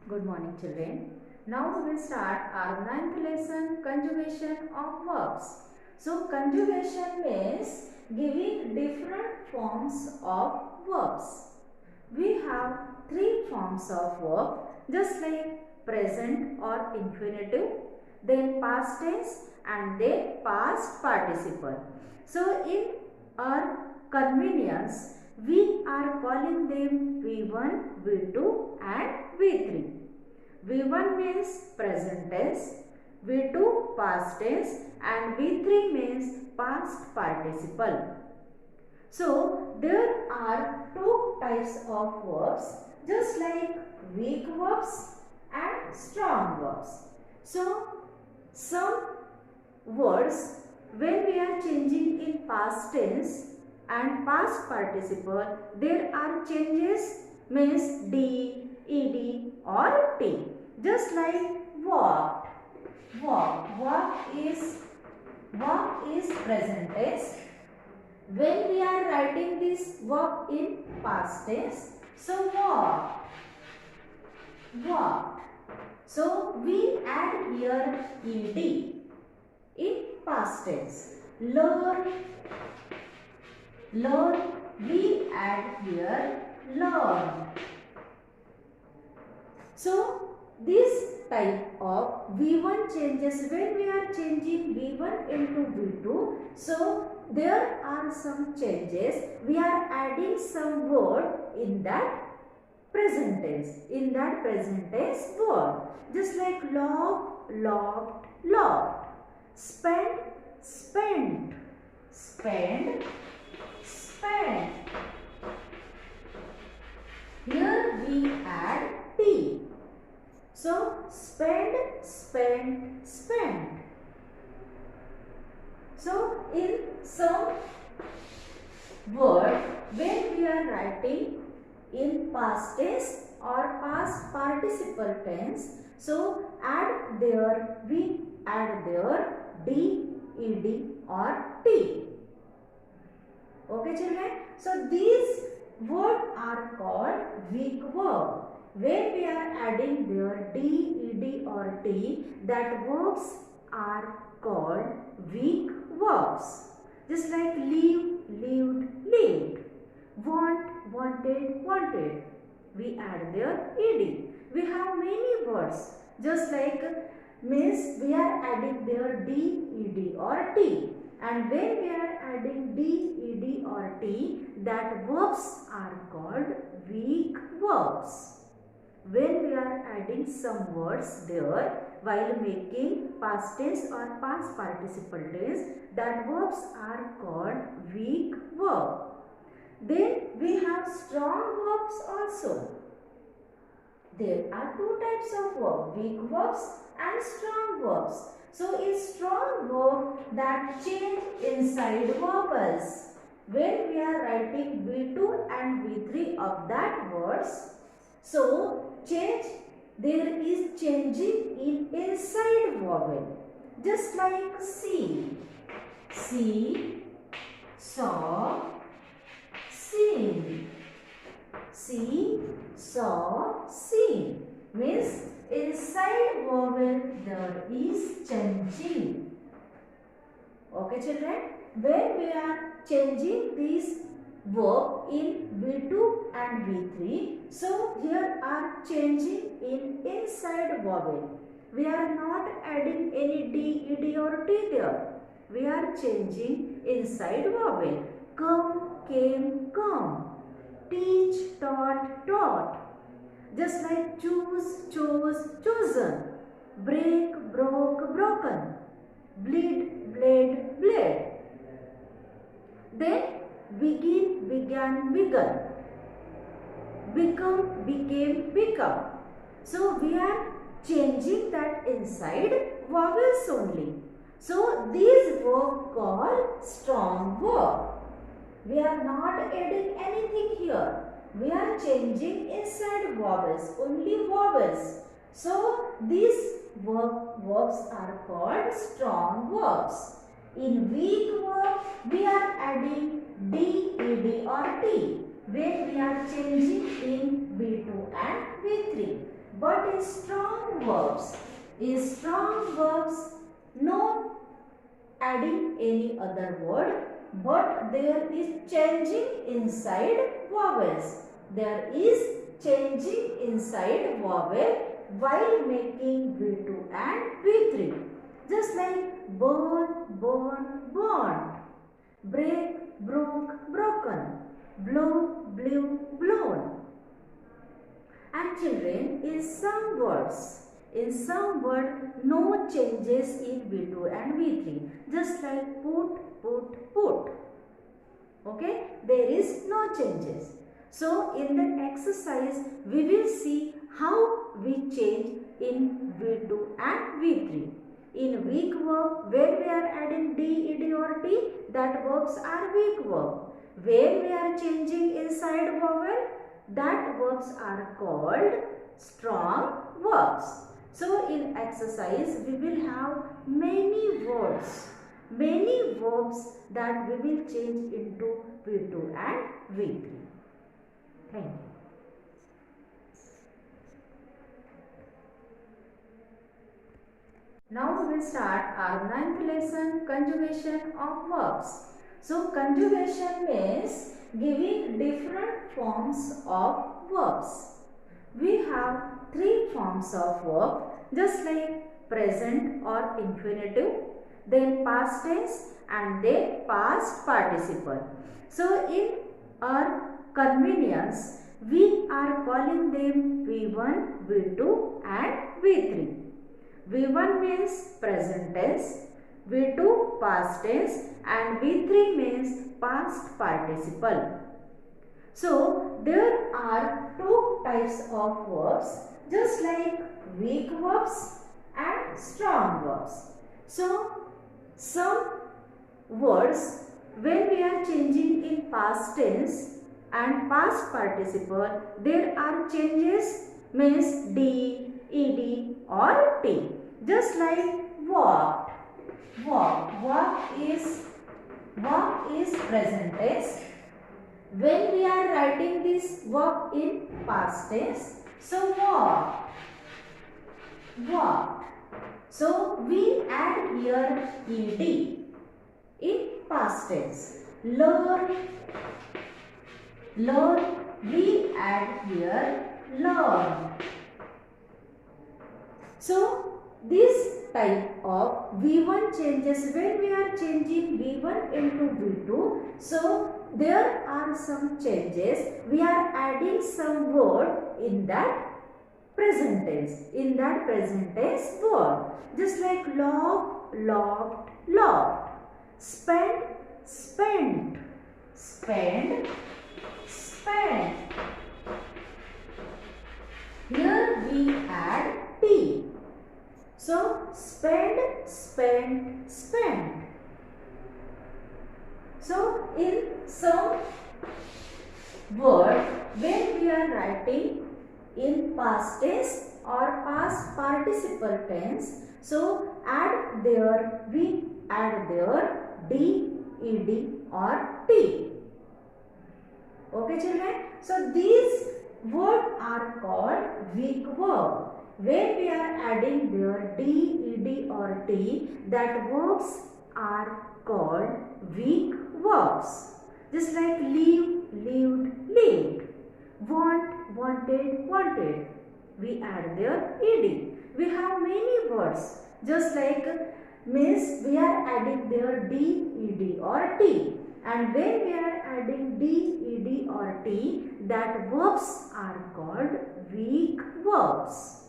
Good morning, children. Now we will start our ninth lesson, conjugation of verbs. So conjugation means giving different forms of verbs. We have three forms of verb, just like present or infinitive, then past tense and then past participle. So in our convenience, we are calling them V1, V2 and V3. V1 means present tense, V2 past tense and V3 means past participle. So there are two types of verbs, just like weak verbs and strong verbs. So some words, when we are changing in past tense and past participle, there are changes, means D, ed or t. Just like walked. Walk is present tense. When we are writing this verb in past tense, so walked. So we add here ed in past tense. Learn, we add here learn. So this type of V1 changes, when we are changing V1 into V2, so there are some changes. We are adding some word in that present tense. In that present tense word, just like love, loved, loved. Spend, spent. Spend, spent. Here we add T. So spend, spent, spent. So in some word, when we are writing in past tense or past participle tense, so we add there D, ed or T. Okay children? So these words are called weak verb. When we are adding there D, ed or T, that verbs are called weak verbs. Just like leave, lived, lived. Want, wanted, wanted. We add there ed. We have many words. Just like means we are adding there D, ed or T. And when we are adding D, ed or T, that verbs are called weak verbs. When we are adding some words there while making past tense or past participle tense, that verbs are called weak verb. Then we have strong verbs also. There are two types of verb, weak verbs and strong verbs. So a strong verb that change inside vowels. When we are writing V2 and V3 of that words, so there is changing in inside vowel. Just like see, saw, seen. See, saw, seen. Means inside vowel there is changing. Okay children? When we are changing these verb in V2 and V3, so here are changing in inside vowel. We are not adding any D, ed or T there. We are changing inside vowel. Come, came, come. Teach, taught, taught. Just like choose, chose, chosen. Break, broke, broken. Bleed, bled, bled. Then begin, began, begun. Become, became, become. So we are changing that inside vowels only. So these verb called strong verb. We are not adding anything here. We are changing inside vowels, only vowels. So these verbs are called strong verbs. In weak verb, we are adding D, ed or T when we are changing in V2 and V3. But in strong verbs, no adding any other word, but there is changing inside vowels. There is changing inside vowel while making V2 and V3. Just like burn, burn, burned, break, broke, broken, blow, blew, blown. And children, in some word, no changes in V2 and V3. Just like put, put, put. Okay, there is no changes. So in the exercise, we will see how we change in V2 and V3. In weak verb, where we are adding D, ed or T, that verbs are weak verb. Where we are changing inside vowel, that verbs are called strong verbs. So in exercise, we will have many words, many verbs that we will change into V2 and V3. Thank you. Now we will start our 9th lesson, conjugation of verbs. So conjugation means giving different forms of verbs. We have 3 forms of verb, just like present or infinitive, then past tense and then past participle. So in our convenience, we are calling them V1, V2 and V3. V1 means present tense, V2 past tense and V3 means past participle. So there are 2 types of verbs, just like weak verbs and strong verbs. So some words, when we are changing in past tense and past participle, there are changes, means D, ed or T. Just like walked. Walk is present tense. When we are writing this verb in past tense, so walked. So we add here ed in past tense. Learn, we add here learn. So this type of V1 changes, when we are changing V1 into V2, so there are some changes. We are adding some word in that present tense, word. Just like log, logged, logged. Spend, spent. Spend, spent. Here we add T. So spend, spent, spent. So in some word, when we are writing in past tense or past participle tense, so we add there D, ed or T. Okay children, so these words are called weak verb. When we are adding there D, ed or T, that verbs are called weak verbs. Just like leave, lived, lived. Want, wanted, wanted. We add there ed. We have many words. Just like means we are adding there D, ed or T. And when we are adding D, ed or T, that verbs are called weak verbs.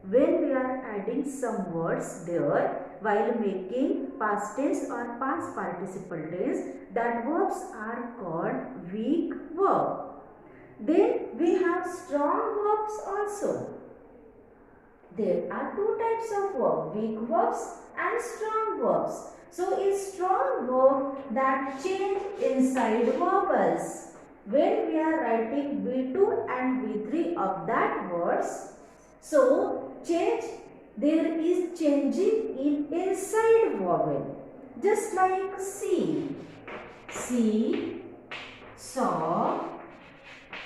When we are adding some words there while making past tense or past participle tense, that verbs are called weak verb. Then we have strong verbs also. There are 2 types of verb, weak verbs and strong verbs. So in strong verb that change inside vowels. When we are writing V2 and V3 of that words, so there is changing in inside vowel. Just like see, saw,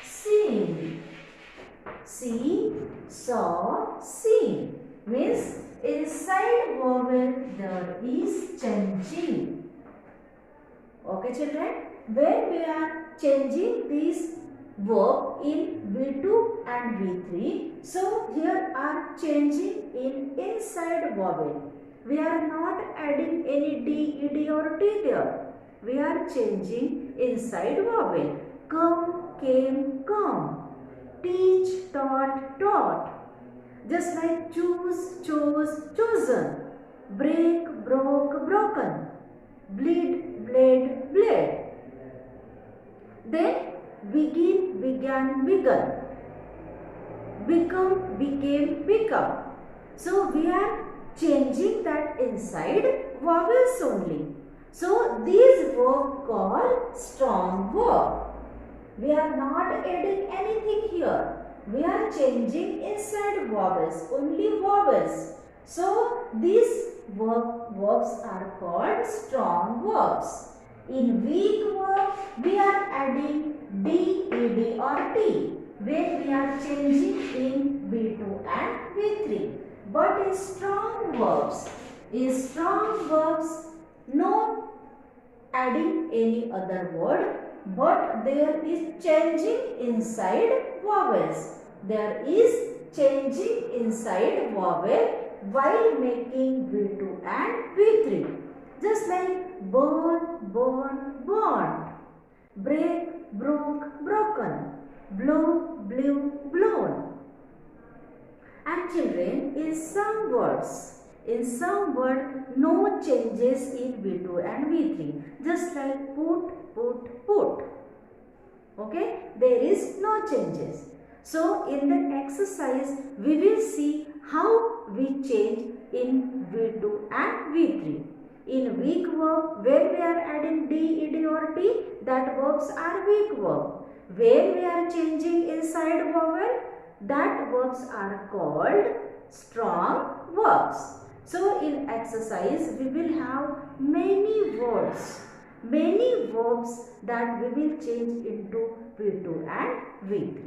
seen. see, saw, seen. Means inside vowel there is changing. Okay children, when we are changing this verb in V2 and V3, so here are changing in inside vowel. We are not adding any D, ED or T there. We are changing inside vowel. Come, came, come. Teach, taught, taught. Just like choose, chose, chosen. Break, broke, broken. Bleed, bled, bled. Then begin, began, begun. Become, became, become. So we are changing that inside vowels only. So these verb called strong verb. We are not adding anything here. We are changing inside vowels, only vowels. So these verbs are called strong verbs. In weak verb, we are adding D, ED or T when we are changing in V2 and V3. But in strong verbs, no adding any other word, but there is changing inside vowels. There is changing inside vowel while making V2 and V3. Just like burn, burn, burned. Break, broke, broken. Blow, blew, blown. And children, in some words, no changes in V2 and V3. Just like put, put. Okay, there is no changes. So in the exercise, we will see how we change in V2 and V3. In weak verb, where we are adding D, ED or T, that verbs are weak verb. Where we are changing inside vowel, that verbs are called strong verbs. So in exercise, we will have many words, many verbs that we will change into V2 and V3.